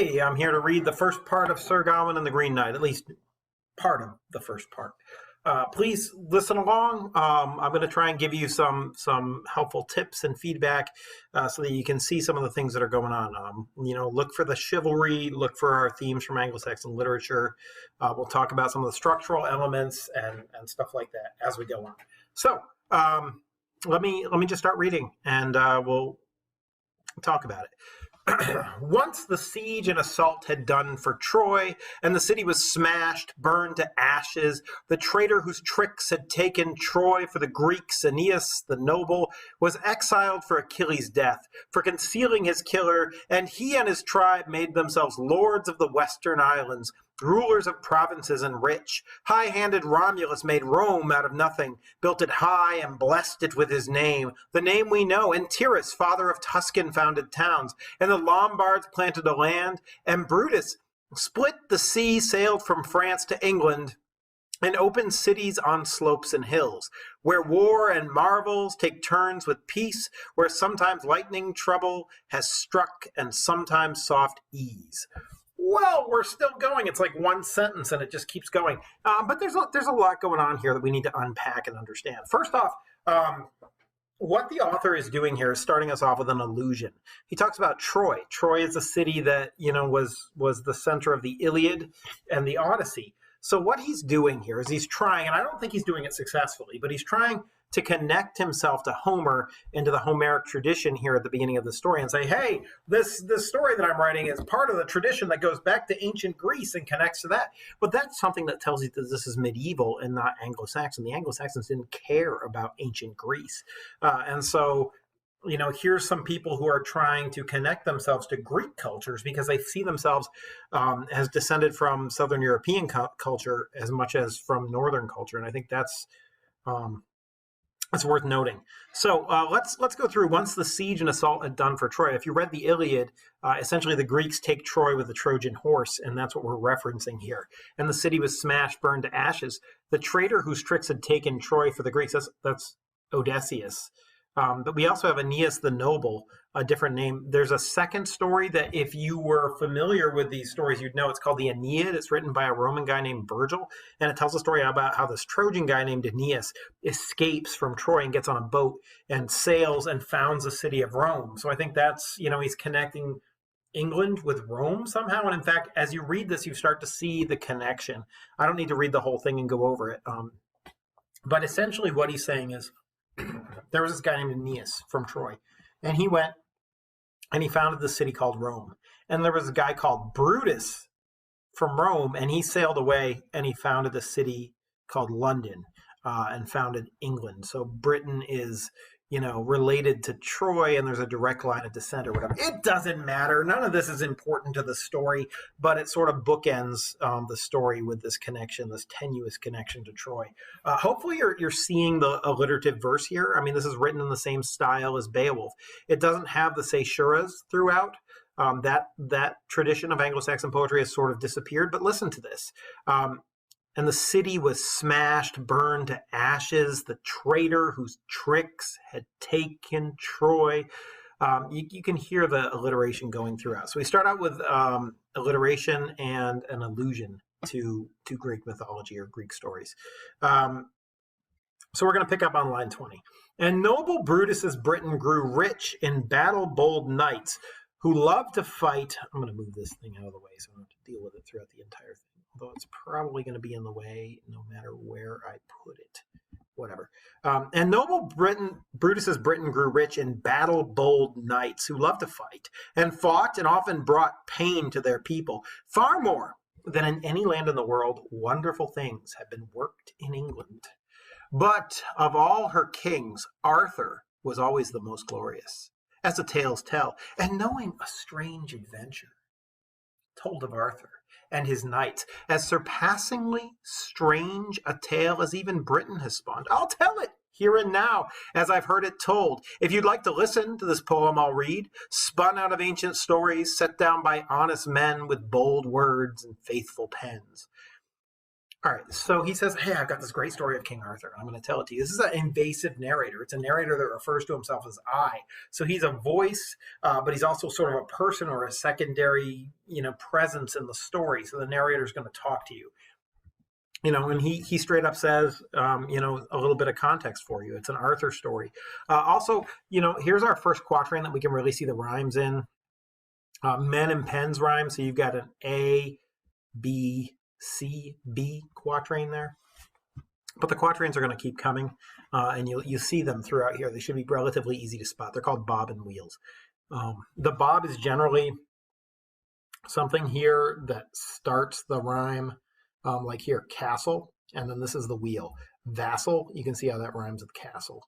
Hey, I'm here to read the first part of Sir Gawain and the Green Knight, at least part of the first part. Please listen along. I'm going to try and give you some helpful tips and feedback so that you can see some of the things that are going on. Look for the chivalry, look for our themes from Anglo-Saxon literature. We'll talk about some of the structural elements and stuff like that as we go on. So let me just start reading, and we'll talk about it. Once the siege and assault had done for Troy, and the city was smashed, burned to ashes, the traitor whose tricks had taken Troy for the Greeks, Aeneas the noble, was exiled for Achilles' death, for concealing his killer, and he and his tribe made themselves lords of the western islands, rulers of provinces and rich. High-handed Romulus made Rome out of nothing, built it high and blessed it with his name, the name we know, and Tyrrus, father of Tuscan, founded towns, and the Lombards planted a land, and Brutus split the sea, sailed from France to England, and opened cities on slopes and hills, where war and marvels take turns with peace, where sometimes lightning trouble has struck, and sometimes soft ease. Well, we're still going. It's like one sentence, and it just keeps going. But there's a lot going on here that we need to unpack and understand. First off, what the author is doing here is starting us off with an allusion. He talks about Troy. Troy is a city that was the center of the Iliad and the Odyssey. So what he's doing here is he's trying, and I don't think he's doing it successfully, but he's trying to connect himself to Homer and to the Homeric tradition here at the beginning of the story and say, hey, this story that I'm writing is part of the tradition that goes back to ancient Greece and connects to that. But that's something that tells you that this is medieval and not Anglo-Saxon. The Anglo-Saxons didn't care about ancient Greece. And so, here's some people who are trying to connect themselves to Greek cultures because they see themselves as descended from Southern European culture as much as from Northern culture. And I think that's worth noting. So let's go through. Once the siege and assault had done for Troy, if you read the Iliad, essentially the Greeks take Troy with the Trojan horse, and that's what we're referencing here. And the city was smashed, burned to ashes. The traitor whose tricks had taken Troy for the Greeks, that's Odysseus. But we also have Aeneas the Noble, a different name. There's a second story that if you were familiar with these stories, you'd know. It's called the Aeneid. It's written by a Roman guy named Virgil, and it tells a story about how this Trojan guy named Aeneas escapes from Troy and gets on a boat and sails and founds the city of Rome. So I think that's, he's connecting England with Rome somehow. And in fact, as you read this, you start to see the connection. I don't need to read the whole thing and go over it. But essentially what he's saying is, there was this guy named Aeneas from Troy, and he went and he founded the city called Rome. And there was a guy called Brutus from Rome, and he sailed away and he founded a city called London and founded England. So Britain is, related to Troy, and there's a direct line of descent or whatever. It doesn't matter. None of this is important to the story, but it sort of bookends the story with this connection, this tenuous connection to Troy. Hopefully you're seeing the alliterative verse here. I mean, this is written in the same style as Beowulf. It doesn't have the caesuras throughout. That tradition of Anglo-Saxon poetry has sort of disappeared, but listen to this. And the city was smashed, burned to ashes. The traitor whose tricks had taken Troy. You can hear the alliteration going throughout. So we start out with alliteration and an allusion to Greek mythology or Greek stories. So we're going to pick up on line 20. And noble Brutus's Britain grew rich in battle-bold knights who loved to fight. I'm going to move this thing out of the way so I don't have to deal with it throughout the entire thing. Although it's probably going to be in the way no matter where I put it. Whatever. And noble Brutus's Britain grew rich in battle-bold knights who loved to fight and fought and often brought pain to their people. Far more than in any land in the world, wonderful things have been worked in England. But of all her kings, Arthur was always the most glorious, as the tales tell. And knowing a strange adventure told of Arthur and his knights, as surpassingly strange a tale as even Britain has spawned. I'll tell it here and now, as I've heard it told. If you'd like to listen to this poem I'll read, spun out of ancient stories, set down by honest men with bold words and faithful pens. All right, so he says, "Hey, I've got this great story of King Arthur. I'm going to tell it to you." This is an invasive narrator. It's a narrator that refers to himself as I. So he's a voice, but he's also sort of a person or a secondary, presence in the story. So the narrator is going to talk to you. And he straight up says, a little bit of context for you. It's an Arthur story. Also, here's our first quatrain that we can really see the rhymes in. Men and pens rhyme. So you've got an A, B, C, B quatrain there. But the quatrains are going to keep coming, and you see them throughout here. They should be relatively easy to spot. They're called bob and wheels. The bob is generally something here that starts the rhyme, like here, castle, and then this is the wheel. Vassal, you can see how that rhymes with castle,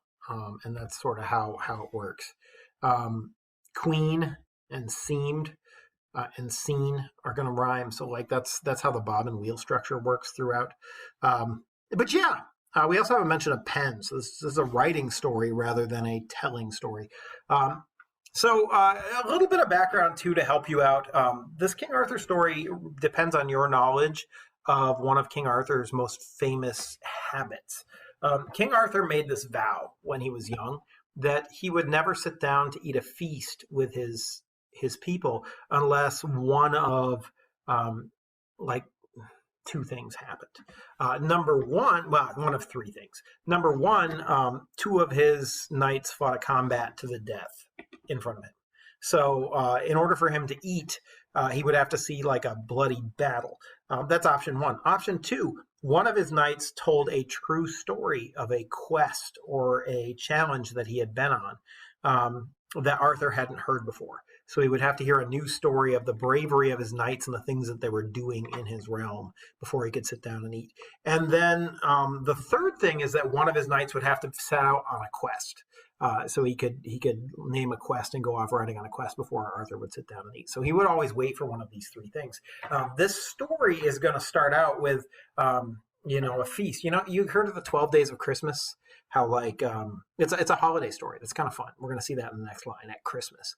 and that's sort of how it works. Queen and seemed and scene are going to rhyme. So like that's how the bob and wheel structure works throughout. But yeah, we also have a mention of pen. So this is a writing story rather than a telling story. So a little bit of background too to help you out. This King Arthur story depends on your knowledge of one of King Arthur's most famous habits. King Arthur made this vow when he was young that he would never sit down to eat a feast with his people unless one of like two things happened. Number one, well, one of three things. Number one, two of his knights fought a combat to the death in front of him. So in order for him to eat, he would have to see like a bloody battle. That's option one. Option two, one of his knights told a true story of a quest or a challenge that he had been on that Arthur hadn't heard before. So he would have to hear a new story of the bravery of his knights and the things that they were doing in his realm before he could sit down and eat. And then the third thing is that one of his knights would have to set out on a quest. So he could name a quest and go off riding on a quest before Arthur would sit down and eat. So he would always wait for one of these three things. This story is going to start out with a feast. You heard of the 12 Days of Christmas? How like it's a holiday story. That's kind of fun. We're going to see that in the next line at Christmas.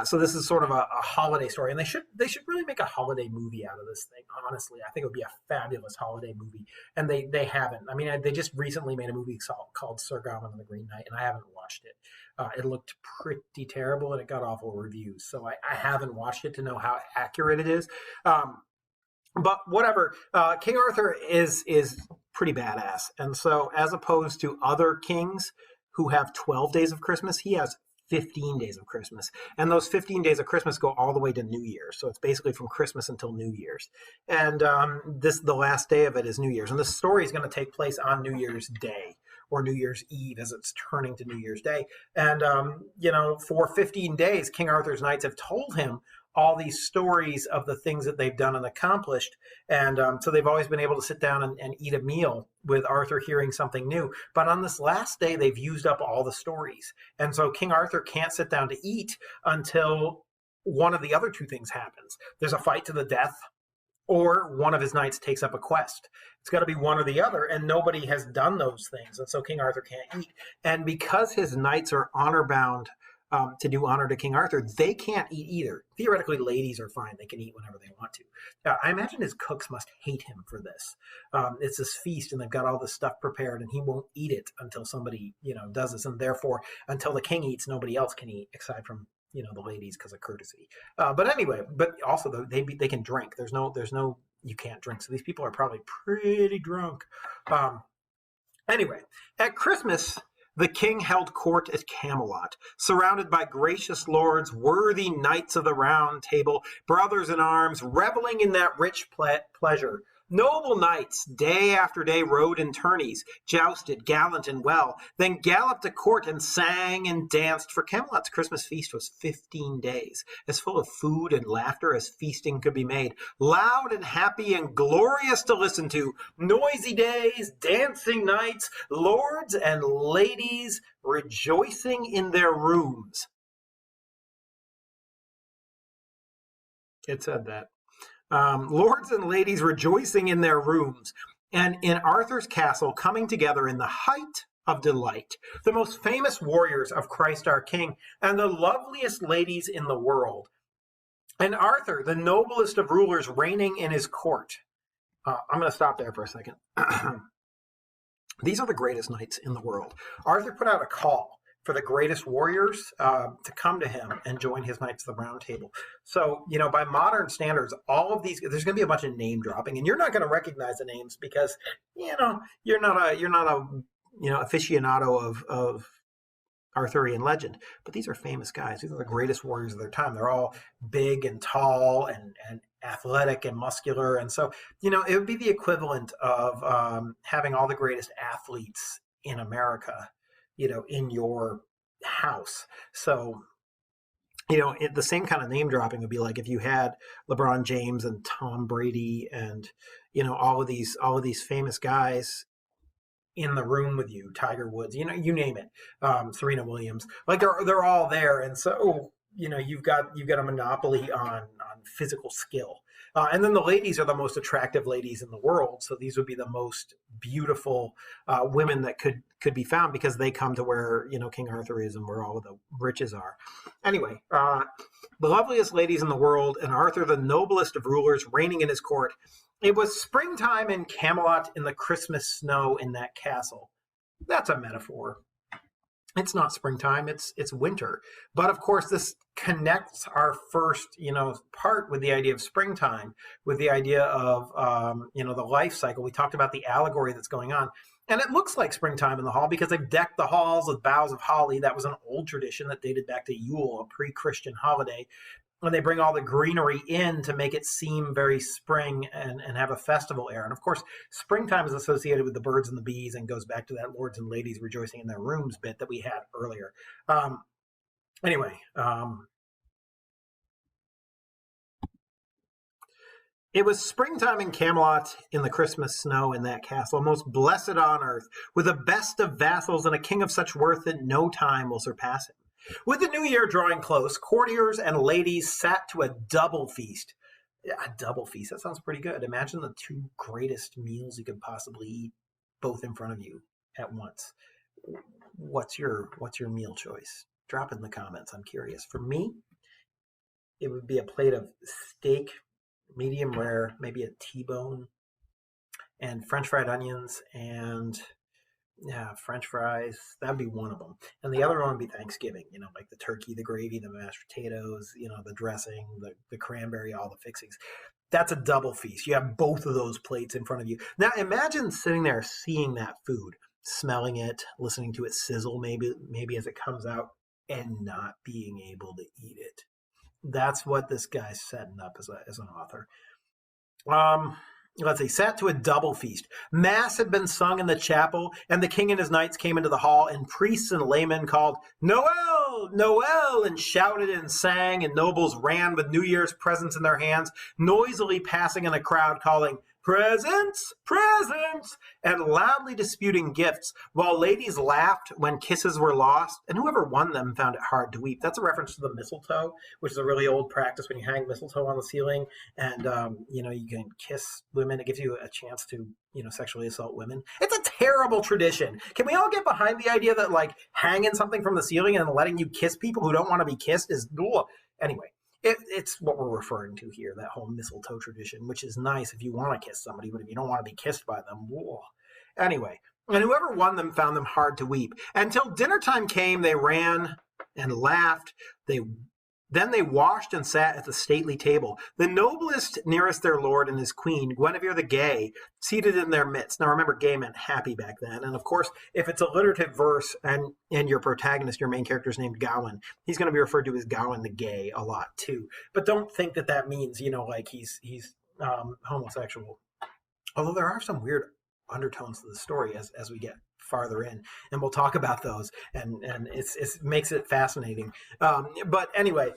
So this is sort of a holiday story, and they should really make a holiday movie out of this thing. Honestly, I think it would be a fabulous holiday movie, and they haven't. I mean, they just recently made a movie called Sir Gawain and the Green Knight, and I haven't watched it. It looked pretty terrible, and it got awful reviews. So I haven't watched it to know how accurate it is. But whatever, King Arthur is pretty badass. And so as opposed to other kings who have 12 days of Christmas, he has 15 days of Christmas. And those 15 days of Christmas go all the way to New Year's. So it's basically from Christmas until New Year's. And the last day of it is New Year's. And this story is going to take place on New Year's Day or New Year's Eve as it's turning to New Year's Day. And, for 15 days, King Arthur's knights have told him all these stories of the things that they've done and accomplished. And so they've always been able to sit down and eat a meal with Arthur hearing something new. But on this last day, they've used up all the stories. And so King Arthur can't sit down to eat until one of the other two things happens. There's a fight to the death, or one of his knights takes up a quest. It's got to be one or the other, and nobody has done those things. And so King Arthur can't eat. And because his knights are honor bound to do honor to King Arthur, they can't eat either. Theoretically, ladies are fine. They can eat whenever they want to. I imagine his cooks must hate him for this. It's this feast, and they've got all this stuff prepared, and he won't eat it until somebody, does this. And therefore, until the king eats, nobody else can eat, aside from, the ladies because of courtesy. But anyway, but also they can drink. There's no, you can't drink. So these people are probably pretty drunk. Anyway, at Christmas, the king held court at Camelot, surrounded by gracious lords, worthy knights of the Round Table, brothers in arms, reveling in that rich pleasure. Noble knights, day after day, rode in tourneys, jousted, gallant and well, then galloped to court and sang and danced, for Camelot's Christmas feast was 15 days, as full of food and laughter as feasting could be made, loud and happy and glorious to listen to, noisy days, dancing nights, lords and ladies rejoicing in their rooms. It said that. Lords and ladies rejoicing in their rooms, and in Arthur's castle coming together in the height of delight, the most famous warriors of Christ our King, and the loveliest ladies in the world. And Arthur, the noblest of rulers, reigning in his court. I'm going to stop there for a second. These are the greatest knights in the world. Arthur put out a call for the greatest warriors to come to him and join his Knights of the Round Table. So, by modern standards, all of these, there's going to be a bunch of name dropping, and you're not going to recognize the names because, you're not a aficionado of Arthurian legend. But these are famous guys. These are the greatest warriors of their time. They're all big and tall and athletic and muscular. And so, it would be the equivalent of having all the greatest athletes in America, in your house. So, the same kind of name dropping would be like if you had LeBron James and Tom Brady and, all of these famous guys in the room with you, Tiger Woods, you name it, Serena Williams, like they're all there. And so, you've got a monopoly on physical skill. And then the ladies are the most attractive ladies in the world. So these would be the most beautiful women that could be found because they come to where, King Arthur is and where all of the riches are. Anyway, the loveliest ladies in the world, and Arthur, the noblest of rulers, reigning in his court. It was springtime in Camelot in the Christmas snow in that castle. That's a metaphor. It's not springtime, it's winter. But of course, this connects our first, part with the idea of springtime, with the idea of, the life cycle. We talked about the allegory that's going on. And it looks like springtime in the hall because they've decked the halls with boughs of holly. That was an old tradition that dated back to Yule, a pre-Christian holiday. When they bring all the greenery in to make it seem very spring and have a festival air. And of course, springtime is associated with the birds and the bees and goes back to that lords and ladies rejoicing in their rooms bit that we had earlier. It was springtime in Camelot in the Christmas snow in that castle, most blessed on earth, with the best of vassals and a king of such worth that no time will surpass him. With the new year drawing close, courtiers and ladies sat to a double feast. A double feast, that sounds pretty good. Imagine the two greatest meals you could possibly eat both in front of you at once. What's your meal choice? Drop it in the comments, I'm curious. For me, it would be a plate of steak, medium rare, maybe a T-bone, and French fried onions and French fries. That'd be one of them. And the other one would be Thanksgiving, like the turkey, the gravy, the mashed potatoes, the dressing, the cranberry, all the fixings. That's a double feast. You have both of those plates in front of you. Now imagine sitting there seeing that food, smelling it, listening to it sizzle maybe as it comes out, and not being able to eat it. That's what this guy's setting up as an author. Let's see, sat to a double feast. Mass had been sung in the chapel, and the king and his knights came into the hall, and priests and laymen called, "Noel! Noel!" and shouted and sang, and nobles ran with New Year's presents in their hands, noisily passing in a crowd, calling, "Presents! Presents!" and loudly disputing gifts, while ladies laughed when kisses were lost, and whoever won them found it hard to weep. That's a reference to the mistletoe, which is a really old practice when you hang mistletoe on the ceiling, and you can kiss women. It gives you a chance to sexually assault women. It's a terrible tradition. Can we all get behind the idea that like hanging something from the ceiling and letting you kiss people who don't want to be kissed is ugh. Anyway. It's what we're referring to here, that whole mistletoe tradition, which is nice if you want to kiss somebody, but if you don't want to be kissed by them, whoa. Anyway, and whoever won them found them hard to weep. Until dinner time came, they ran and laughed. Then they washed and sat at the stately table. The noblest nearest their lord and his queen, Guinevere the Gay, seated in their midst. Now remember, gay meant happy back then. And of course, if it's a literative verse and your protagonist, your main character is named Gawain, he's going to be referred to as Gawain the Gay a lot too. But don't think that means, like he's homosexual. Although there are some weird undertones to the story as we get farther in, and we'll talk about those, and it makes it fascinating. But anyway,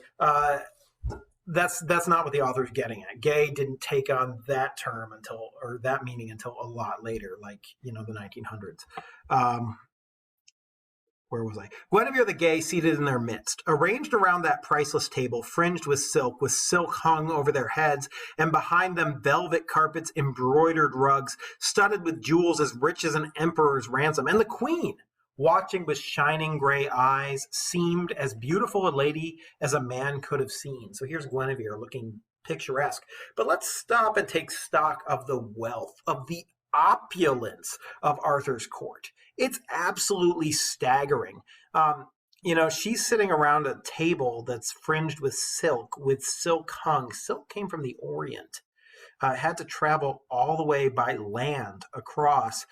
that's not what the author's getting at. Gay didn't take on that term or that meaning until a lot later, like the 1900s. Where was I? Guinevere the Gay seated in their midst, arranged around that priceless table, fringed with silk hung over their heads, and behind them velvet carpets, embroidered rugs, studded with jewels as rich as an emperor's ransom. And the queen, watching with shining gray eyes, seemed as beautiful a lady as a man could have seen. So here's Guinevere looking picturesque. But let's stop and take stock of the wealth, of the opulence of Arthur's court. It's absolutely staggering. She's sitting around a table that's fringed with silk hung. Silk came from the Orient. Had to travel all the way by land across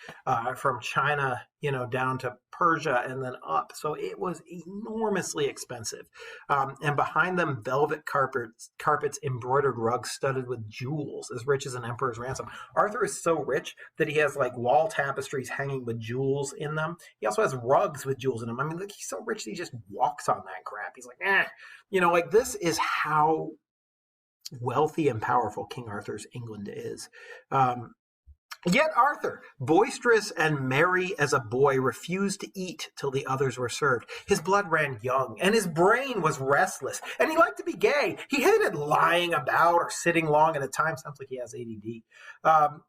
from China, down to Persia and then up. So it was enormously expensive. And behind them, velvet carpets, embroidered rugs studded with jewels, as rich as an emperor's ransom. Arthur is so rich that he has like wall tapestries hanging with jewels in them. He also has rugs with jewels in them. I mean, he's so rich that he just walks on that crap. He's like, this is how wealthy and powerful King Arthur's England is. Yet Arthur, boisterous and merry as a boy, refused to eat till the others were served. His blood ran young, and his brain was restless, and he liked to be gay. He hated lying about or sitting long, and at times sounds like he has ADD.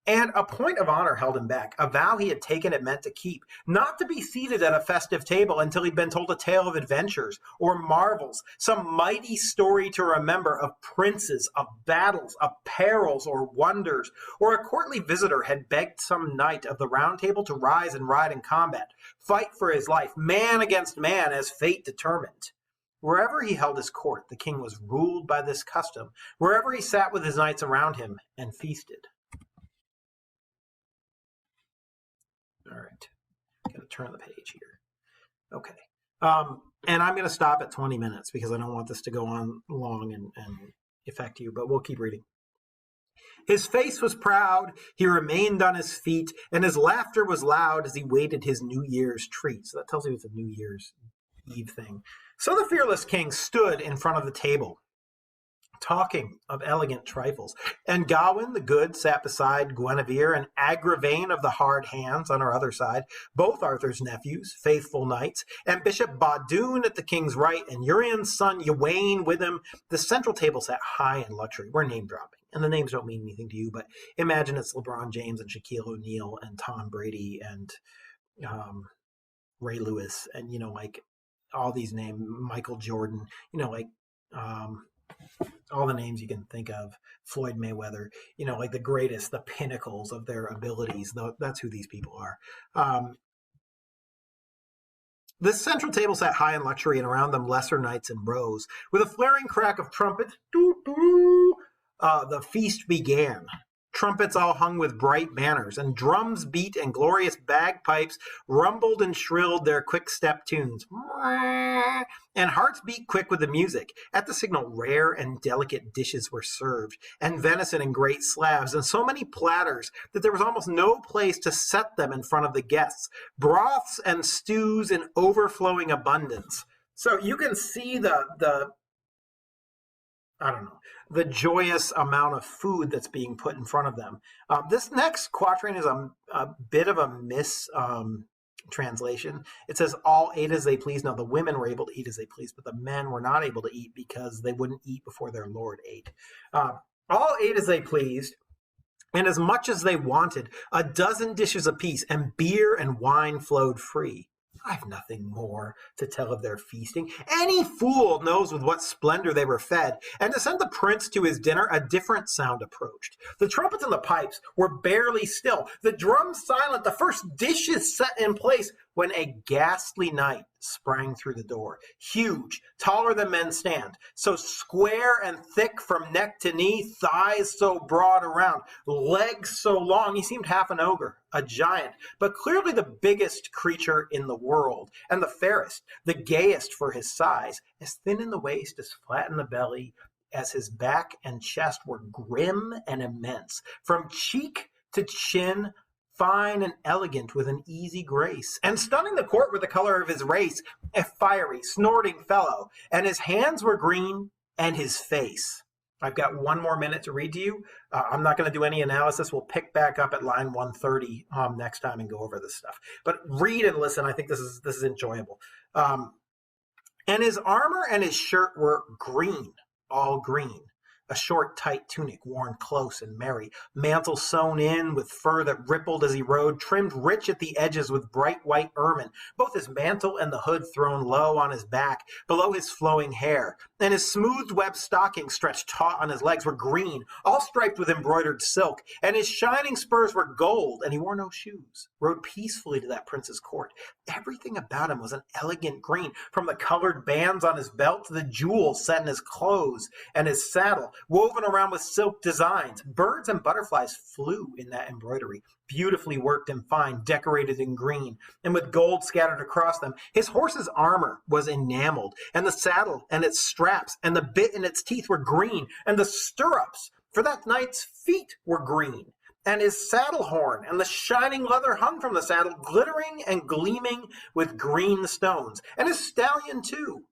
And a point of honor held him back, a vow he had taken and meant to keep, not to be seated at a festive table until he'd been told a tale of adventures or marvels, some mighty story to remember of princes, of battles, of perils or wonders, or a courtly visitor had begged some knight of the Round Table to rise and ride in combat, fight for his life, man against man as fate determined. Wherever he held his court, the king was ruled by this custom, wherever he sat with his knights around him and feasted. All right, got to turn the page here. Okay, and I'm going to stop at 20 minutes because I don't want this to go on long and affect you, but we'll keep reading. His face was proud, he remained on his feet, and his laughter was loud as he waited his New Year's treat. So that tells you it's a New Year's Eve thing. So the fearless king stood in front of the table, talking of elegant trifles. And Gawain the good sat beside Guinevere, and Agravain of the hard hands on her other side, both Arthur's nephews, faithful knights, and Bishop Baudouin at the king's right, and Urien's son Gawain with him. The central table sat high in luxury. We're name dropping, and the names don't mean anything to you, but imagine it's LeBron James and Shaquille O'Neal and Tom Brady and Ray Lewis and, all these names, Michael Jordan, all the names you can think of, Floyd Mayweather, the greatest, the pinnacles of their abilities. That's who these people are. The central table sat high in luxury, and around them lesser knights in rows. With a flaring crack of trumpets, the feast began. Trumpets all hung with bright banners, and drums beat, and glorious bagpipes rumbled and shrilled their quick-step tunes. And hearts beat quick with the music. At the signal, rare and delicate dishes were served, and venison in great slabs, and so many platters that there was almost no place to set them in front of the guests. Broths and stews in overflowing abundance. So you can see the joyous amount of food that's being put in front of them. This next quatrain is a bit of a translation. It says, all ate as they pleased. Now, the women were able to eat as they pleased, but the men were not able to eat because they wouldn't eat before their lord ate. All ate as they pleased, and as much as they wanted, 12 dishes apiece, and beer and wine flowed free. I've nothing more to tell of their feasting. Any fool knows with what splendor they were fed, and to send the prince to his dinner, a different sound approached. The trumpets and the pipes were barely still, the drums silent, the first dishes set in place, when a ghastly knight sprang through the door. Huge, taller than men stand, so square and thick from neck to knee, thighs so broad around, legs so long, he seemed half an ogre, a giant, but clearly the biggest creature in the world, and the fairest, the gayest for his size, as thin in the waist, as flat in the belly, as his back and chest were grim and immense, from cheek to chin, fine and elegant with an easy grace, and stunning the court with the color of his race, a fiery, snorting fellow, and his hands were green, and his face. I've got 1 more minute to read to you. I'm not going to do any analysis. We'll pick back up at line 130 next time and go over this stuff. But read and listen. I think this is enjoyable. And his armor and his shirt were green, all green. a short, tight tunic worn close and merry, mantle sewn in with fur that rippled as he rode, trimmed rich at the edges with bright white ermine, both his mantle and the hood thrown low on his back, below his flowing hair, and his smooth webbed stockings stretched taut on his legs were green, all striped with embroidered silk, and his shining spurs were gold, and he wore no shoes, rode peacefully to that prince's court. Everything about him was an elegant green, from the colored bands on his belt to the jewels set in his clothes and his saddle, woven around with silk designs. Birds and butterflies flew in that embroidery, beautifully worked and fine, decorated in green, and with gold scattered across them. His horse's armor was enameled, and the saddle and its straps and the bit in its teeth were green, and the stirrups for that knight's feet were green, and his saddle horn and the shining leather hung from the saddle, glittering and gleaming with green stones, and his stallion too,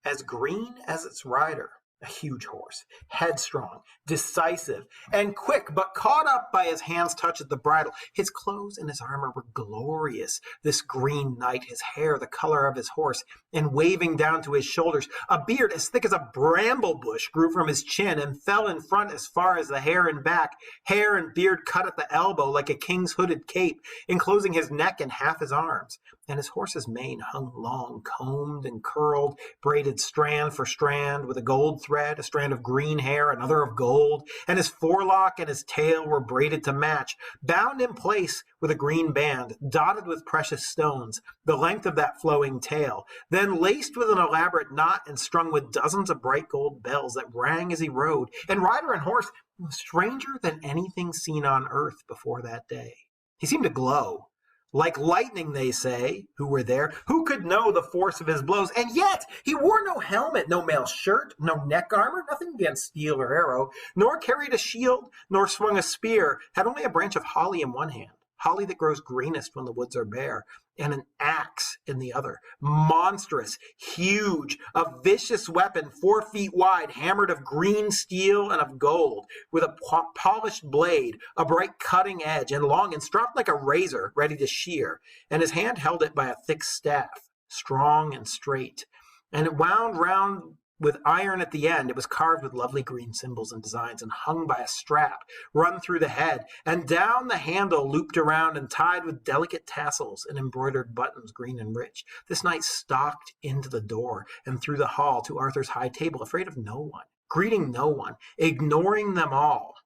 as green as its rider. A huge horse, headstrong, decisive, and quick, but caught up by his hand's touch at the bridle. His clothes and his armor were glorious, this green knight, his hair the color of his horse, and waving down to his shoulders. A beard as thick as a bramble bush grew from his chin and fell in front as far as the hair and back, hair and beard cut at the elbow like a king's hooded cape, enclosing his neck and half his arms. And his horse's mane hung long, combed and curled, braided strand for strand, with a gold thread, a strand of green hair, another of gold, and his forelock and his tail were braided to match, bound in place with a green band, dotted with precious stones, the length of that flowing tail, then laced with an elaborate knot and strung with dozens of bright gold bells that rang as he rode, and rider and horse was stranger than anything seen on earth before that day. He seemed to glow. Like lightning, they say, who were there. Who could know the force of his blows? And yet he wore no helmet, no mail shirt, no neck armor, nothing against steel or arrow, nor carried a shield, nor swung a spear, had only a branch of holly in one hand, holly that grows greenest when the woods are bare, and an axe in the other, monstrous, huge, a vicious weapon 4 feet wide, hammered of green steel and of gold, with a polished blade, a bright cutting edge, and long and stropped like a razor, ready to shear, and his hand held it by a thick staff, strong and straight, and it wound round with iron at the end. It was carved with lovely green symbols and designs, and hung by a strap run through the head, and down the handle looped around and tied with delicate tassels and embroidered buttons, green and rich. This knight stalked into the door and through the hall to Arthur's high table, afraid of no one, greeting no one, ignoring them all.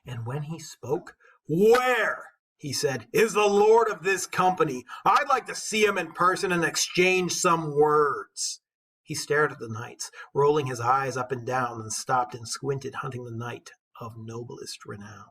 And when he spoke, "Where," he said, "is the lord of this company? I'd like to see him in person and exchange some words." He stared at the knights, rolling his eyes up and down, and stopped and squinted, hunting the knight of noblest renown.